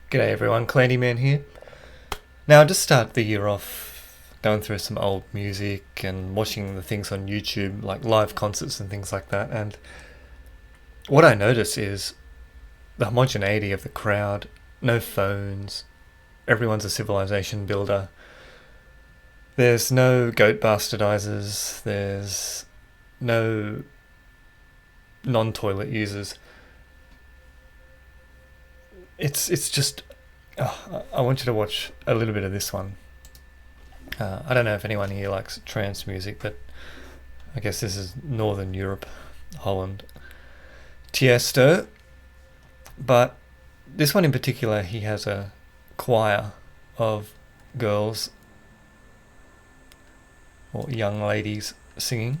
G'day everyone, Clandy Man here. Now I just started the year off going through some old music and watching the things on YouTube, like live concerts and things like that, and what I notice is the homogeneity of the crowd, no phones, everyone's a civilization builder. There's no goat bastardizers, there's no non-toilet users. It's just I want you to watch a little bit of this one. I don't know if anyone here likes trance music, but I guess this is Northern Europe, Holland. Tiesto, but this one in particular, he has a choir of girls or young ladies singing.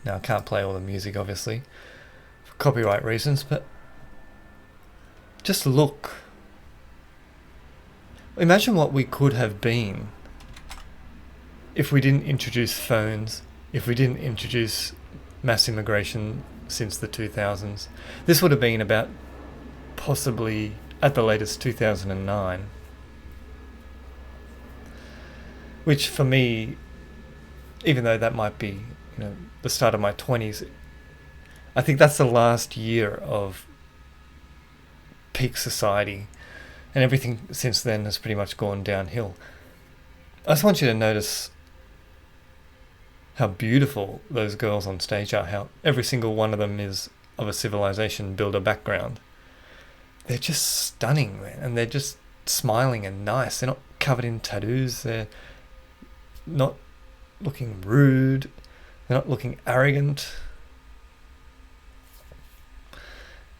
Now I can't play all the music obviously for copyright reasons, but just look. Imagine what we could have been if we didn't introduce phones, if we didn't introduce mass immigration since the 2000s. This would have been about possibly at the latest 2009, which for me, even though that might be the start of my 20s, I think that's the last year of peak society, and everything since then has pretty much gone downhill. I just want you to notice how beautiful those girls on stage are, how every single one of them is of a civilization builder background. They're just stunning, man, and they're just smiling and nice. They're not covered in tattoos, they're not looking rude, they're not looking arrogant.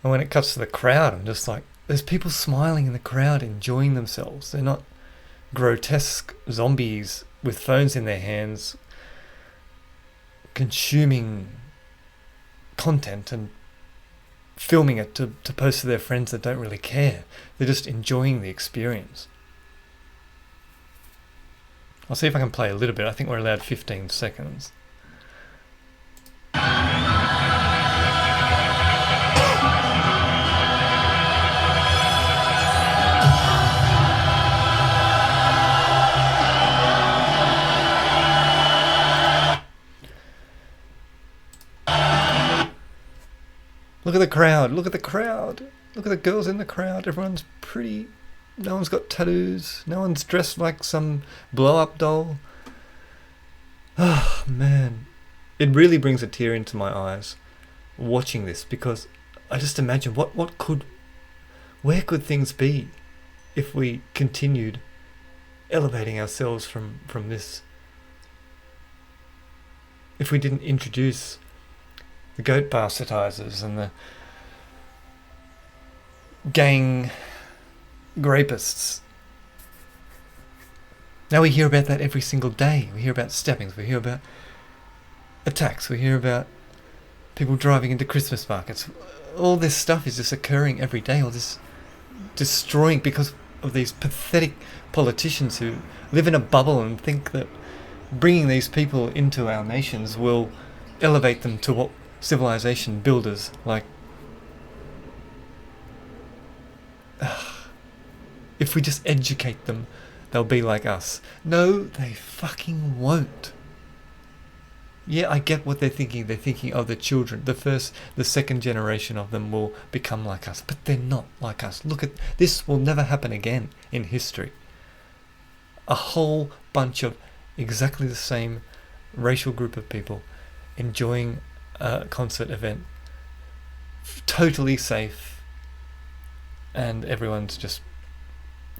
And when it cuts to the crowd, I'm just like, there's people smiling in the crowd, enjoying themselves. They're not grotesque zombies with phones in their hands, consuming content and filming it to post to their friends that don't really care. They're just enjoying the experience. I'll see if I can play a little bit. I think we're allowed 15 seconds. Look at the crowd, look at the crowd, look at the girls in the crowd. Everyone's pretty, no one's got tattoos, no one's dressed like some blow-up doll. Oh man, it really brings a tear into my eyes watching this, because I just imagine where could things be if we continued elevating ourselves from this, if we didn't introduce the goat bastardizers and the gang rapists. Now we hear about that every single day. We hear about stabbings, we hear about attacks, we hear about people driving into Christmas markets. All this stuff is just occurring every day, all this destroying because of these pathetic politicians who live in a bubble and think that bringing these people into our nations will elevate them to what civilization builders like. If we just educate them, they'll be like us. No, they fucking won't. Yeah, I get what they're thinking. They're thinking, oh, the children, the second generation of them will become like us, but they're not like us. Look at this, will never happen again in history. A whole bunch of exactly the same racial group of people enjoying a concert event, totally safe, and everyone's just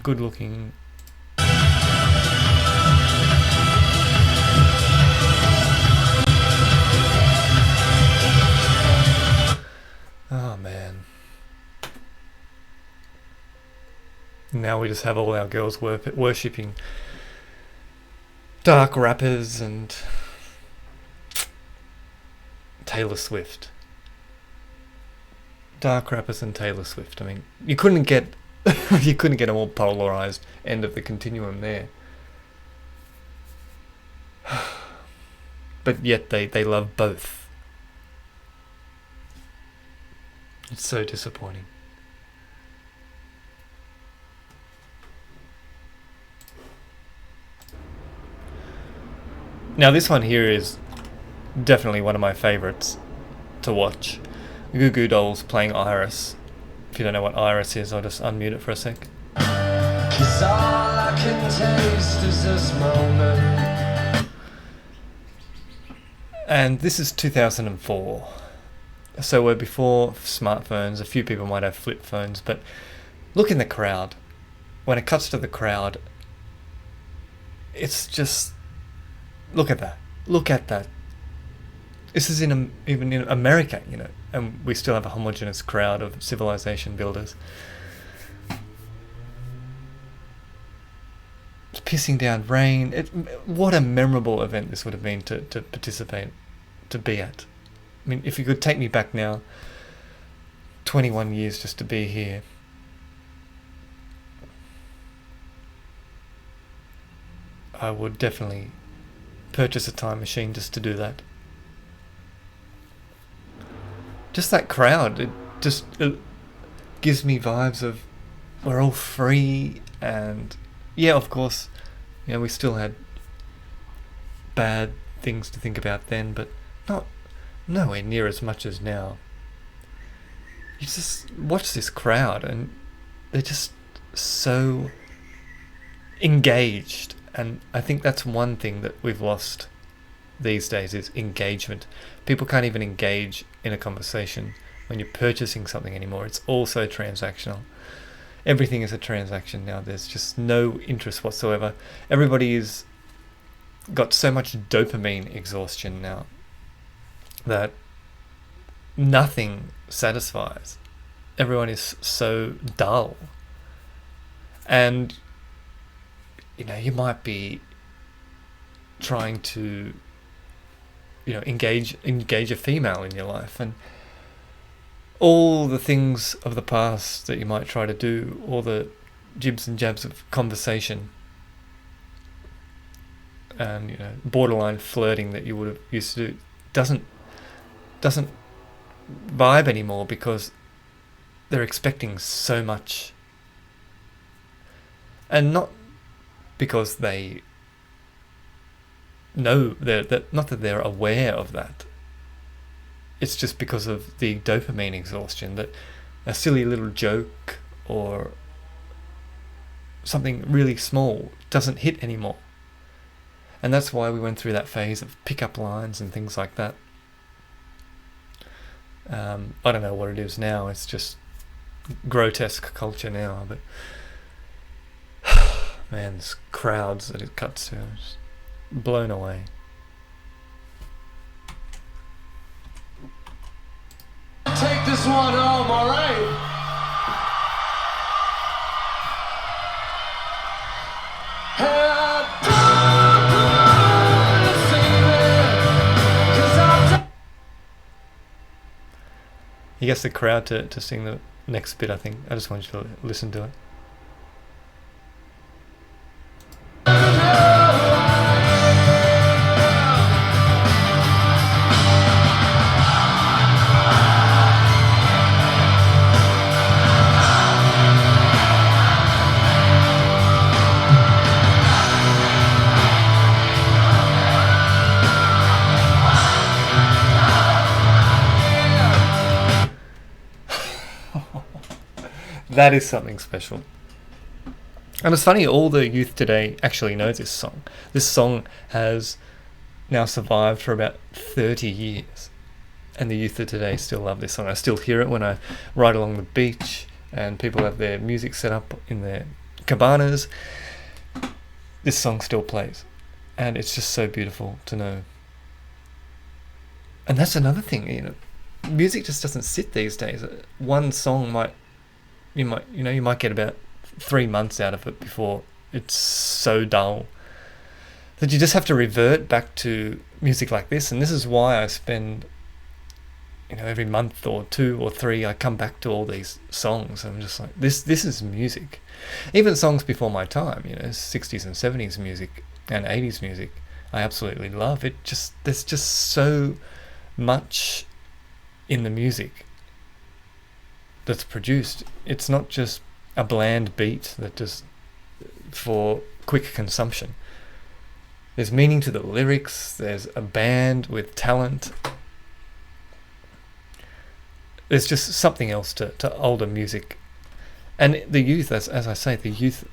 good looking. Oh man. Now we just have all our girls worshipping dark rappers and Taylor Swift. Dark rappers and Taylor Swift. I mean, you couldn't get a more polarized end of the continuum there. But yet they love both. It's so disappointing. Now this one here is definitely one of my favourites to watch. Goo Goo Dolls playing Iris. If you don't know what Iris is, I'll just unmute it for a sec. 'Cause all I can taste is this moment. And this is 2004. So we're before smartphones. A few people might have flip phones, but look in the crowd. When it cuts to the crowd, it's just... Look at that. Look at that. This is even in America, you know, and we still have a homogenous crowd of civilization builders. It's pissing down rain. What a memorable event this would have been to participate, to be at. I mean, if you could take me back now, 21 years just to be here. I would definitely purchase a time machine just to do that. Just that crowd, it gives me vibes of we're all free, and yeah, of course, you know, we still had bad things to think about then, but nowhere near as much as now. You just watch this crowd and they're just so engaged, and I think that's one thing that we've lost these days is engagement. People can't even engage in a conversation when you're purchasing something anymore. It's all so transactional. Everything is a transaction now. There's just no interest whatsoever. Everybody's got so much dopamine exhaustion now that nothing satisfies. Everyone is so dull. And, you know, you might be trying to, you know, engage a female in your life, and all the things of the past that you might try to do, all the jibs and jabs of conversation, and, you know, borderline flirting that you would have used to do, doesn't vibe anymore, because they're expecting so much, and not because they know that, not that they're aware of that. It's just because of the dopamine exhaustion, that a silly little joke or something really small doesn't hit anymore. And that's why we went through that phase of pick-up lines and things like that. I don't know what it is now. It's just grotesque culture now. But man, there's crowds that it cuts to. I'm just blown away. Take this one home, all right? He gets the crowd to sing the next bit, I think. I just want you to listen to it. That is something special. And it's funny, all the youth today actually knows this song. This song has now survived for about 30 years. And the youth of today still love this song. I still hear it when I ride along the beach and people have their music set up in their cabanas. This song still plays. And it's just so beautiful to know. And that's another thing, you know. Music just doesn't sit these days. One song you might get about 3 months out of it before it's so dull that you just have to revert back to music like this. And this is why I spend, you know, every month or 2 or 3 I come back to all these songs. I'm just like, this is music. Even songs before my time, you know, 60s and 70s music and 80s music, I absolutely love it. There's just so much in the music that's produced. It's not just a bland beat that just for quick consumption. There's meaning to the lyrics. There's a band with talent. There's just something else to older music. And the youth, as I say, the youth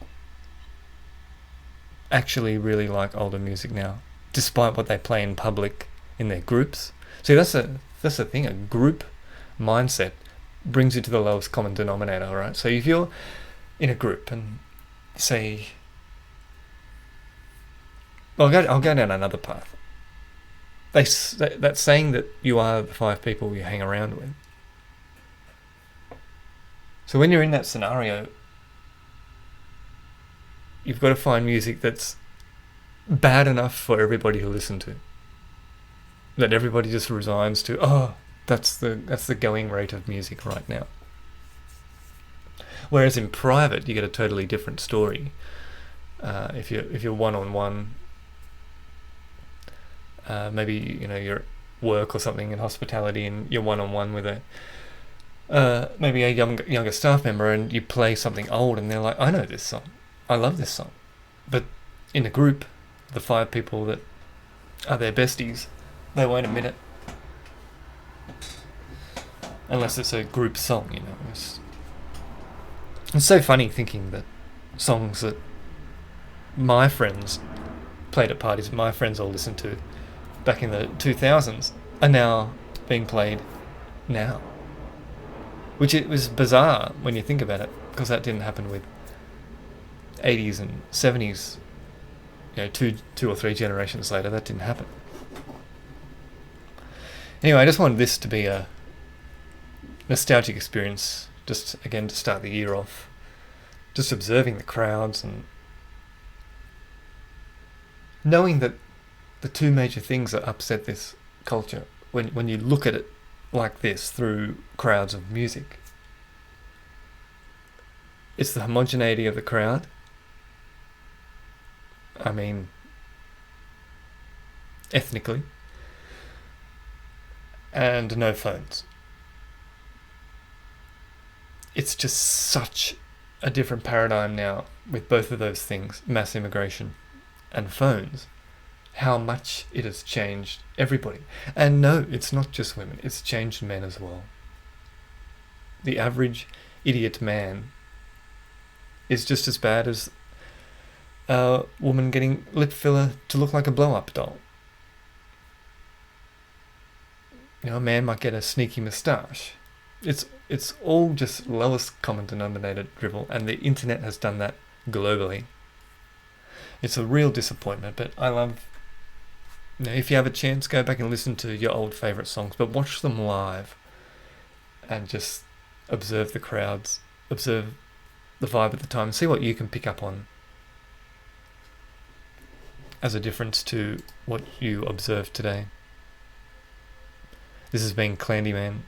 actually really like older music now, despite what they play in public in their groups. See, that's the thing. A group mindset brings you to the lowest common denominator, right? So if you're in a group and say, I'll go down another path. That saying that you are the 5 people you hang around with. So when you're in that scenario, you've got to find music that's bad enough for everybody to listen to. That everybody just resigns to, oh, that's the going rate of music right now. Whereas in private, you get a totally different story. If you're one-on-one, maybe you're at work or something in hospitality, and you're one-on-one with maybe a younger staff member, and you play something old, and they're like, I know this song, I love this song. But in a group, the 5 people that are their besties, they won't admit it. Unless it's a group song, It's so funny thinking that songs that my friends played at parties, my friends all listened to back in the 2000s, are now being played now. Which it was bizarre when you think about it, because that didn't happen with 80s and 70s. Two or 3 generations later, that didn't happen. Anyway, I just wanted this to be a nostalgic experience, just again to start the year off, just observing the crowds and knowing that the 2 major things that upset this culture, when you look at it like this through crowds of music, it's the homogeneity of the crowd. I mean, ethnically, and no phones. It's just such a different paradigm now with both of those things, mass immigration and phones, how much it has changed everybody. And no, it's not just women, it's changed men as well. The average idiot man is just as bad as a woman getting lip filler to look like a blow-up doll. A man might get a sneaky moustache. It's all just lowest common denominator drivel, and the internet has done that globally. It's a real disappointment, but I love... if you have a chance, go back and listen to your old favourite songs, but watch them live and just observe the crowds, observe the vibe at the time, and see what you can pick up on as a difference to what you observe today. This has been Clandy Man.